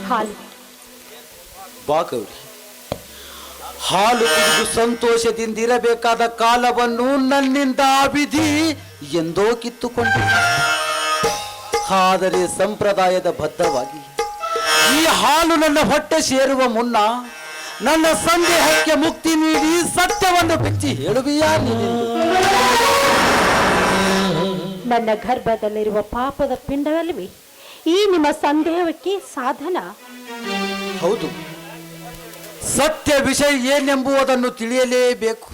ಹಾಲು. ಬಾ ಗೌರಿ, ಹಾಲು ಕುಡಿದು ಸಂತೋಷದಿಂದಿರಬೇಕಾದ ಕಾಲವನ್ನು ನನ್ನಿಂದ ವಿಧಿ ಎಂದೋ ಕಿತ್ತುಕೊಂಡು, ಆದರೆ ಸಂಪ್ರದಾಯದ ಬದ್ಧವಾಗಿ ಈ ಹಾಲು ನನ್ನ ಹೊಟ್ಟೆ ಸೇರುವ ಮುನ್ನ ನನ್ನ ಸಂದೇಹಕ್ಕೆ ಮುಕ್ತಿ ನೀಡಿ ಸತ್ಯವನ್ನು ಬಿಚ್ಚಿ ಹೇಳುವಿಯಾ ನೀನೆಂದು? ನನ್ನ ಗರ್ಭದಲ್ಲಿರುವ ಪಾಪದ ಪಿಂಡವಲ್ಲವೇ ಈ ನಿಮ್ಮ ಸಂದೇಹಕ್ಕೆ ಸಾಧನ? ಹೌದು, ಸತ್ಯ ವಿಷಯ ಏನೆಂಬುದನ್ನು ತಿಳಿಯಲೇಬೇಕು.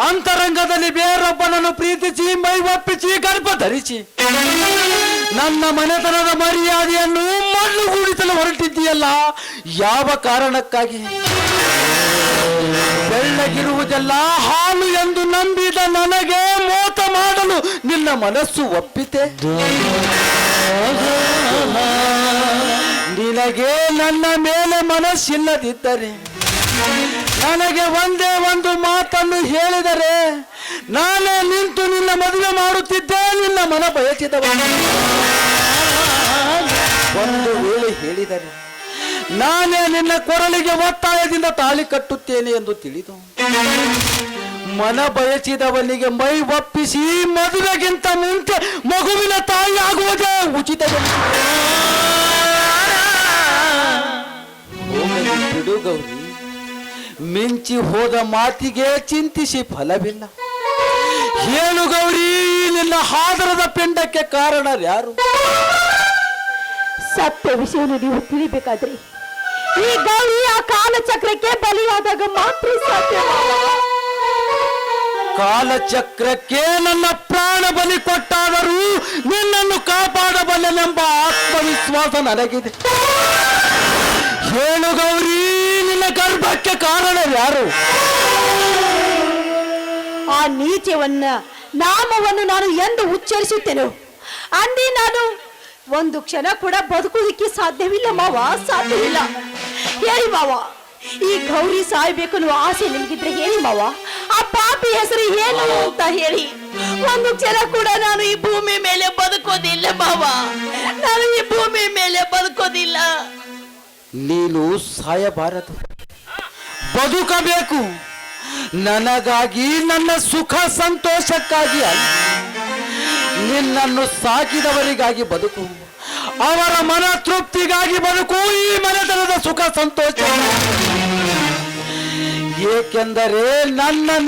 ಅಂತರಂಗದಲ್ಲಿ ಬೇರೊಬ್ಬನನ್ನು ಪ್ರೀತಿಸಿ ಮೈ ಒಪ್ಪಿಸಿ ಗರ್ಭ ಧರಿಸಿ ನನ್ನ ಮನೆತನದ ಮರ್ಯಾದೆಯನ್ನು ಮಣ್ಣುಗೂಡಿಸಲು ಹೊರಟಿದ್ದೀಯಲ್ಲ, ಯಾವ ಕಾರಣಕ್ಕಾಗಿ? ಬೆಳ್ಳಗಿರುವುದೆಲ್ಲ ಹಾಲು ಎಂದು ನಂಬಿದ ನನಗೆ ಮೋಸ ಮಾಡಲು ನಿನ್ನ ಮನಸ್ಸು ಒಪ್ಪಿತೆ? ನಿನಗೆ ನನ್ನ ಮೇಲೆ ಮನಸ್ಸಿಲ್ಲದಿದ್ದರೆ ನನಗೆ ಒಂದೇ ಒಂದು ಮಾತನ್ನು ಹೇಳಿದರೆ ನಾನೇ ನಿಂತು ನಿನ್ನ ಮದುವೆ ಮಾಡುತ್ತಿದ್ದೆ. ನಿನ್ನ ಮನ ಬಯಸಿದವ ಒಂದು ವೇಳೆ ಹೇಳಿದರೆ ನಾನೇ ನಿನ್ನ ಕೊರಳಿಗೆ ಒತ್ತಾಯದಿಂದ ತಾಳಿ ಕಟ್ಟುತ್ತೇನೆ ಎಂದು ತಿಳಿದು ಮನ ಬಯಸಿದವನಿಗೆ ಮೈ ಒಪ್ಪಿಸಿ ಮದುವೆಗಿಂತ ಮುಂಚೆ ಮಗುವಿನ ತಾಯಿ ಆಗುವುದೇ ಉಚಿತವಲ್ಲ. ಬಿಡು ಗೌರಿ, ಮಿಂಚಿ ಹೋದ ಮಾತಿಗೆ ಚಿಂತಿಸಿ ಫಲವಿಲ್ಲ. ಹೇಳು ಗೌರಿ, ನಿನ್ನ ಹಾದರದ ಪಿಂಡಕ್ಕೆ ಕಾರಣ ಯಾರು? ಸತ್ಯ ವಿಷಯವನ್ನು ನೀವು ತಿಳಿಬೇಕಾದ್ರೆ ಈ ಗೌರಿ ಆ ಕಾಲಚಕ್ರಕ್ಕೆ ಬಲಿಯಾದಾಗ ಮಾತ್ರ ಸಾಧ್ಯ. ಕಾಲಚಕ್ರಕ್ಕೆ ನನ್ನ ಪ್ರಾಣ ಬಲಿ ಕೊಟ್ಟಾದರೂ ನಿನ್ನನ್ನು ಕಾಪಾಡಬಲ್ಲೆನೆಂಬ ಆತ್ಮವಿಶ್ವಾಸ ನನಗಿದೆ. ಹೇಳು ಗೌರಿ, ನಿನ್ನ ಗರ್ಭಕ್ಕೆ ಕಾರಣ ಯಾರು? ಆ ನೀಚವನ್ನ ನಾಮವನ್ನು ನಾನು ಎಂದು ಉಚ್ಚರಿಸುತ್ತೇನೆ ಅಂದಿ ನಾನು ಒಂದು ಕ್ಷಣ ಕೂಡ ಬದುಕುವುದಕ್ಕೆ ಸಾಧ್ಯವಿಲ್ಲ ಮಾವ, ಸಾಧ್ಯವಿಲ್ಲ. ಹೇಳಿ ಮಾವ, ಈ ಗೌರಿ ಸಾಯ್ಬೇಕು ಅನ್ನೋ ಆಸೆ ನಿಮಗಿದ್ರೆ ಹೇಳಿ ಮಾವ, ಆ ಪಾಪಿ ಹೆಸರು ಏನು ಅಂತ ಹೇಳಿ. ಒಂದು ಕ್ಷಣ ಕೂಡ ನಾನು ಈ ಭೂಮಿ ಮೇಲೆ ಬದುಕೋದಿಲ್ಲ ಮಾವ, ನಾನು ಈ ಭೂಮಿ ಮೇಲೆ ಬದುಕೋದಿಲ್ಲ. ನೀನು ಸಾಯಬಾರದು, ಬದುಕಬೇಕು. ನನಗಾಗಿ, ನನ್ನ ಸುಖ ಸಂತೋಷಕ್ಕಾಗಿ ಅಲ್ಲ, ನಿನ್ನನ್ನು ಸಾಕಿದವರಿಗಾಗಿ ಬದುಕು, ಅವರ ಮನ ತೃಪ್ತಿಗಾಗಿ ಬದುಕು, ಈ ಮನೆತನದ ಸುಖ ಸಂತೋಷ. ಏಕೆಂದರೆ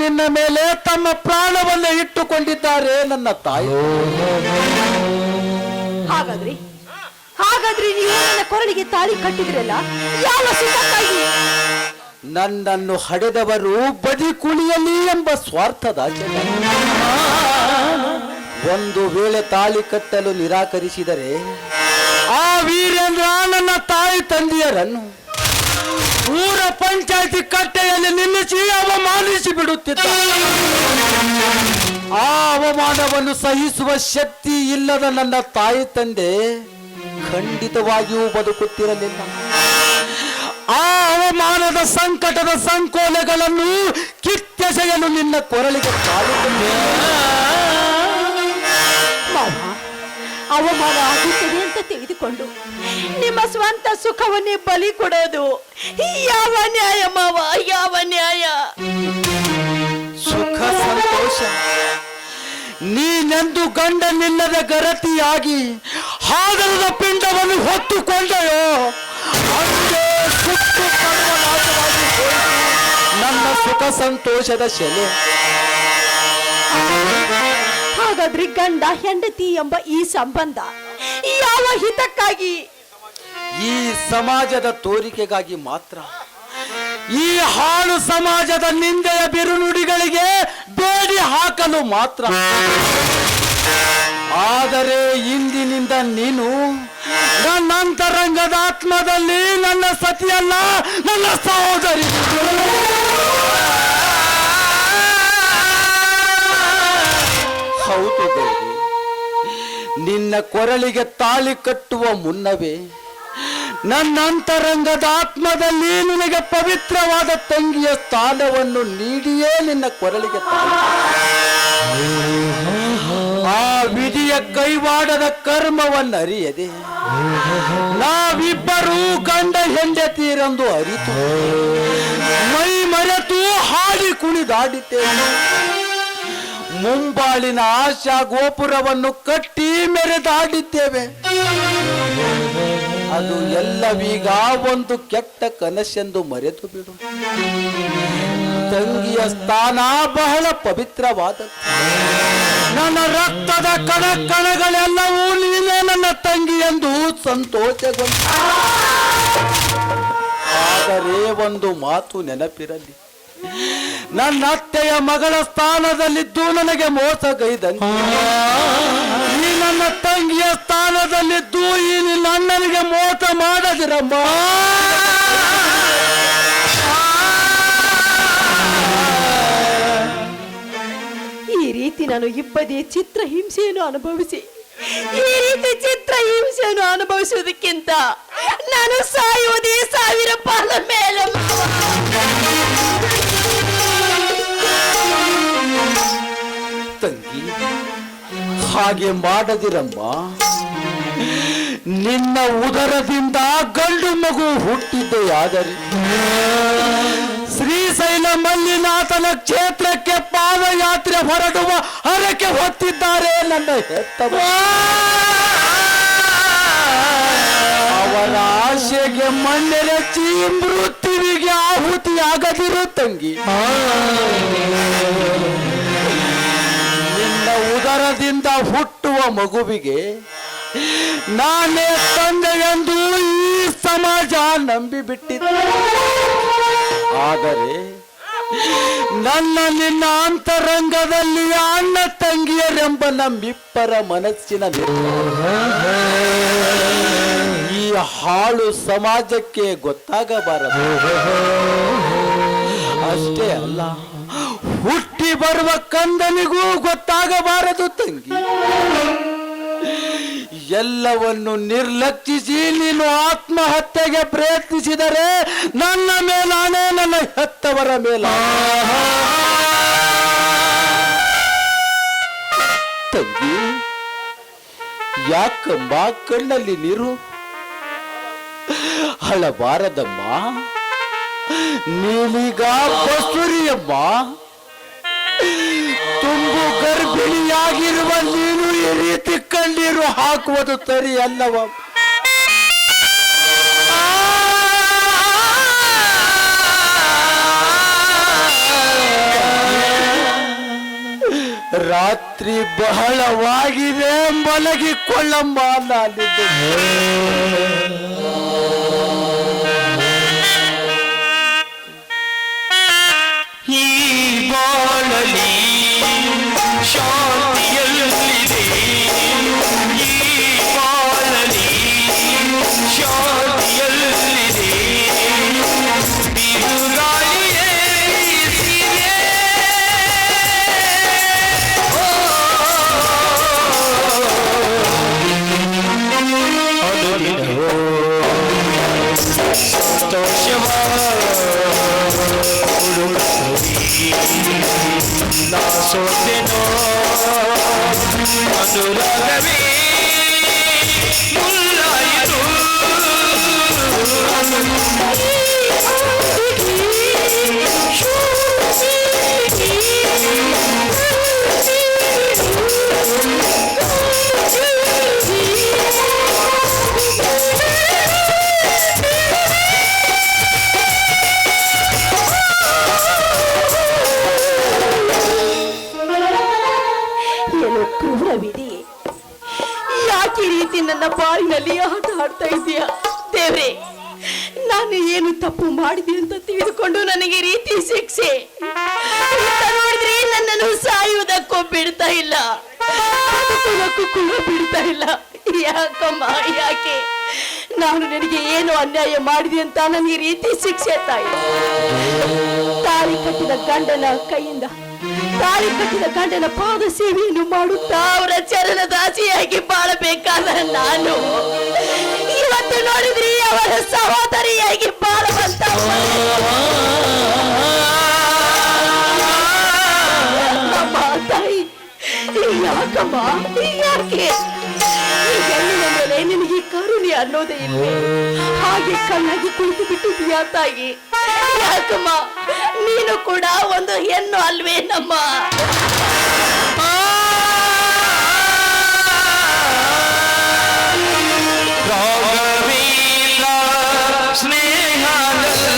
ನಿನ್ನ ಮೇಲೆ ತಮ್ಮ ಪ್ರಾಣವನ್ನು ಇಟ್ಟುಕೊಂಡಿದ್ದಾರೆ ನನ್ನ ತಾಯಿ. ಹಾಗಾದ್ರೆ ನೀವು ನನ್ನ ಕೊರಳಿಗೆ ತಾಳಿ ಕಟ್ಟಿದ್ರಲ್ಲ, ಯಾವ ಸುಖಕ್ಕಾಗಿ? ನನ್ನನ್ನು ಹಡೆದವರು ಬದಿ ಕುಳಿಯಲಿ ಎಂಬ ಸ್ವಾರ್ಥದ ಜನ. ಒಂದು ವೇಳೆ ತಾಳಿ ಕಟ್ಟಲು ನಿರಾಕರಿಸಿದರೆ ಆ ವೀರೇಂದ್ರ ನನ್ನ ತಾಯಿ ತಂದೆಯರನ್ನು ಊರ ಪಂಚಾಯತಿ ಕಟ್ಟೆಯಲ್ಲಿ ನಿಲ್ಲಿಸಿ ಅವಮಾನಿಸಿ ಬಿಡುತ್ತಿದ್ದ. ಆ ಅವಮಾನವನ್ನು ಸಹಿಸುವ ಶಕ್ತಿ ಇಲ್ಲದ ನನ್ನ ತಾಯಿ ತಂದೆ ಖಂಡಿತವಾಗಿಯೂ ಬದುಕುತ್ತಿರಲಿಲ್ಲ. ಆ ಅವಮಾನದ ಸಂಕಟದ ಸಂಕೋಲೆಗಳನ್ನು ಕಿತ್ತೆಸೆಯಲು ನಿನ್ನ ಕೊರಳಿಗೆ ಅವಮಾನ ಆಗುತ್ತದೆ ಅಂತ ತೆಗೆದುಕೊಂಡು ನಿಮ್ಮ ಸ್ವಂತ ಸುಖವನ್ನೇ ಬಲಿ ಕೊಡೋದು ಯಾವ ನ್ಯಾಯ ಮಾವ, ಯಾವ ನ್ಯಾಯ? ಸುಖ ಸಂತೋಷ ನೀನೆಂದು ಗಂಡನಿಲ್ಲದ ಗರತಿಯಾಗಿ ಹಾದರದ ಪಿಂಡವನ್ನು ಹೊತ್ತುಕೊಂಡೆಯೋ ಅಂದೇ ಸುಟ್ಟು ಕರ್ಮನಾಶವಾಗಿ ನನ್ನ ಸುಖ ಸಂತೋಷದ ಶೆಲೆ. ಹಾಗಾದ್ರೆ ಗಂಡ ಹೆಂಡತಿ ಎಂಬ ಈ ಸಂಬಂಧ ಯಾವ ಹಿತಕ್ಕಾಗಿ? ಈ ಸಮಾಜದ ತೋರಿಕೆಗಾಗಿ ಮಾತ್ರ. ಈ ಹಾಳು ಸಮಾಜದ ನಿಂದೆಯ ಬಿರುನುಡಿಗಳಿಗೆ ಬೇಡಿ ಹಾಕಲು ಮಾತ್ರ. ಆದರೆ ಇಂದಿನಿಂದ ನೀನು ನನ್ನ ಅಂತರಂಗದ ಆತ್ಮದಲ್ಲಿ ನನ್ನ ಸತಿಯಲ್ಲ, ನನ್ನ ಸಹೋದರಿ. ಹೌದು ದೇವಿ, ನಿನ್ನ ಕೊರಳಿಗೆ ತಾಳಿ ಕಟ್ಟುವ ಮುನ್ನವೇ ನನ್ನ ಅಂತರಂಗದ ಆತ್ಮದಲ್ಲಿ ನಿನಗೆ ಪವಿತ್ರವಾದ ತಂಗಿಯ ಸ್ಥಾನವನ್ನು ನೀಡಿಯೇ ನಿನ್ನ ಕೊರಳಿಗೆ ತಾಳಿ. ಆ ವಿಧಿಯ ಕೈವಾಡದ ಕರ್ಮವನ್ನರಿಯದೆ ನಾವಿಬ್ಬರೂ ಗಂಡ ಹೆಂಡತೀರೆಂದು ಅರಿತು ಮೈ ಮರೆತು ಹಾಡಿ ಕುಣಿದಾಡಿದ್ದೇವೆ. ಮುಂಬಾಳಿನ ಆಶಾ ಗೋಪುರವನ್ನು ಕಟ್ಟಿ ಮೆರೆದಾಡಿದ್ದೇವೆ. ಅದು ಎಲ್ಲವೀಗ ಒಂದು ಕೆಟ್ಟ ಕನಸೆಂದು ಮರೆತು ಬಿಡು. ತಂಗಿಯ ಸ್ಥಾನ ಬಹಳ ಪವಿತ್ರವಾದ. ನನ್ನ ರಕ್ತದ ಕಣಗಳೆಲ್ಲವೂ ನೀನೇ ನನ್ನ ತಂಗಿ ಎಂದು ಸಂತೋಷಗೊಂಡ. ಆದರೆ ಒಂದು ಮಾತು ನೆನಪಿರಲಿ, ನನ್ನ ಅತ್ತೆಯ ಮಗಳ ಸ್ಥಾನದಲ್ಲಿದ್ದು ನನಗೆ ಮೋಸಗೈದಂತೆ ಈ ನನ್ನ ತಂಗಿಯ ಸ್ಥಾನದಲ್ಲಿದ್ದು ಈ ನಿನ್ನ ಅಣ್ಣನಿಗೆ ಮೋಸ ಮಾಡದಿರಮ್ಮ. ಈ ರೀತಿ ನಾನು ಇಬ್ಬದಿ ಚಿತ್ರಹಿಂಸೆಯನ್ನು ಅನುಭವಿಸಿ ಈ ರೀತಿ ಚಿತ್ರಹಿಂಸೆಯನ್ನು ಅನುಭವಿಸುವುದಕ್ಕಿಂತ ನಾನು ಸಾಯುವುದೇ 1000 ಪಾಲ ಮೇಲೆ. ತಂಗಿ, ಹಾಗೆ ಮಾಡದಿರಮ್ಮ. ನಿನ್ನ ಉದರದಿಂದ ಗಂಡು ಮಗು ಹುಟ್ಟಿದ್ದೆಯಾದರೆ ಶ್ರೀಶೈಲ ಮಲ್ಲಿನಾಥನ ಕ್ಷೇತ್ರಕ್ಕೆ ಪಾದಯಾತ್ರೆ ಹೊರಡುವ ಹರಕೆ ಹೊತ್ತಿದ್ದಾರೆ ನನ್ನ ಹೆತ್ತವ. ಅವರ ಆಶೆಗೆ ಮಣ್ಣೆರಚಿ ಮೃತ್ಯುವಿಗೆ ಆಹುತಿಯಾಗದಿರು ತಂಗಿ. ನಿನ್ನ ಉದರದಿಂದ ಹುಟ್ಟುವ ಮಗುವಿಗೆ ನಾನೇ ತಂದೆ ಎಂದು ಈ ಸಮಾಜ ನಂಬಿಬಿಟ್ಟಿದೆ. ಆದರೆ ನನ್ನ ನಿನ್ನ ಅಂತರಂಗದಲ್ಲಿ ಅಣ್ಣ ತಂಗಿಯರೆಂಬ ನಮ್ಮಿಬ್ಬರ ಮನಸ್ಸಿನ ಈ ಹಾಳು ಸಮಾಜಕ್ಕೆ ಗೊತ್ತಾಗಬಾರದು. ಅಷ್ಟೇ ಅಲ್ಲ, ಹುಟ್ಟಿ ಬರುವ ಕಂದನಿಗೂ ಗೊತ್ತಾಗಬಾರದು ತಂಗಿ. ಎಲ್ಲವನ್ನು ನಿರ್ಲಕ್ಷಿಸಿ ನೀನು ಆತ್ಮಹತ್ಯೆಗೆ ಪ್ರಯತ್ನಿಸಿದರೆ ನನ್ನ ಮೇಲಾನೆ, ನನ್ನ ಹೆತ್ತವರ ಮೇಲ. ತಂಗಿ, ಯಾಕಮ್ಮ ಕಣ್ಣಲ್ಲಿ ನೀರು? ಅಳಬಾರದಮ್ಮ, ನೀನೀಗ ಬಸುರಿಯಮ್ಮ. ತುಂಬು ಗರ್ಭಿಣಿಯಾಗಿರುವ ನೀನು ಈ ರೀತಿ ಕಣ್ಣೀರು ಹಾಕುವುದು ಸರಿಯಲ್ಲವ. ರಾತ್ರಿ ಬಹಳವಾಗಿದೆ, ಮಲಗಿಕೊಳ್ಳಮ್ಮ. ನಾನಿದ್ದೆ ಈ ಬಾಳಲಿ ಶಾಂತಿಯಲ್ಲಿದೆ, ಈ ಬಾಳಲಿ ಶಾಂತಿಯಲ್ಲಿದೆ. ಬಿರುಗಾಳಿಯೇ ಬೀಸಿದೆ, ಅನುದಿನವೂ ಸಂತೋಷವ ನಾ ಸೋತೆನೋ ಅನುರಾಗವೇ ಮುಲ್ಲಾಯಿತು. ಕ್ರೂರವಿದೆ. ಯಾಕೆ ಈ ರೀತಿ ನನ್ನ ಬಾಳಿನಲ್ಲಿ ಆಟ ಆಡ್ತಾ ಇದೆಯಾ ದೇವ್ರೆ? ನಾನು ಏನು ತಪ್ಪು ಮಾಡಿದೆ ಅಂತ ತಿಳಿದುಕೊಂಡು ನನಗೆ ರೀತಿ ಶಿಕ್ಷೆ ನೋಡಿದ್ರೆ ನನ್ನನ್ನು ಸಾಯುವುದಕ್ಕೂ ಬಿಡ್ತಾ ಇಲ್ಲ, ಬದುಕುವುದಕ್ಕೂ ಕೂಡ ಬಿಡ್ತಾ ಇಲ್ಲ. ಯಾಕಮ್ಮ, ಯಾಕೆ? ನಾನು ನಿನಗೆ ಏನು ಅನ್ಯಾಯ ಮಾಡಿದೆ ಅಂತ ನನಗೆ ರೀತಿ ಶಿಕ್ಷೆ ತಾಯಿ? ತಾಳಿ ಕಟ್ಟಿದ ಗಂಡನ ಕೈಯಿಂದ ತಾಳಿ ಕಟ್ಟಿದ ಗಂಡನ ಪಾದ ಸೇವೆಯನ್ನು ಮಾಡುತ್ತಾ ಅವರ ಚರಣ ದಾಸಿಯಾಗಿ ಬಾಳಬೇಕಾದ ನಾನು ಇವತ್ತು ನೋಡಿದ್ರಿ ಅವರ ಸಹೋದರಿಯಾಗಿ ಬಾಳುವಂತ ತಾಯಿ. ಯಾಕ ಯಾಕಮ್ಮ ಯಾಕೆ ಈ ಹೆಣ್ಣಿನ ಮೇಲೆ ನಿನಗೆ ಕರುಣೆ ಅನ್ನೋದೇ ಇಲ್ವೇ? ಹಾಗೆ ಕಣ್ಣಾಗಿ ಕುಳಿತು ಬಿಟ್ಟಿದೀಯಾ ತಾಯಿ? ಯಾಕಮ್ಮ ನೀನು ಕೂಡ ಒಂದು ಹೆಣ್ಣು ಅಲ್ವೇ ನಮ್ಮ?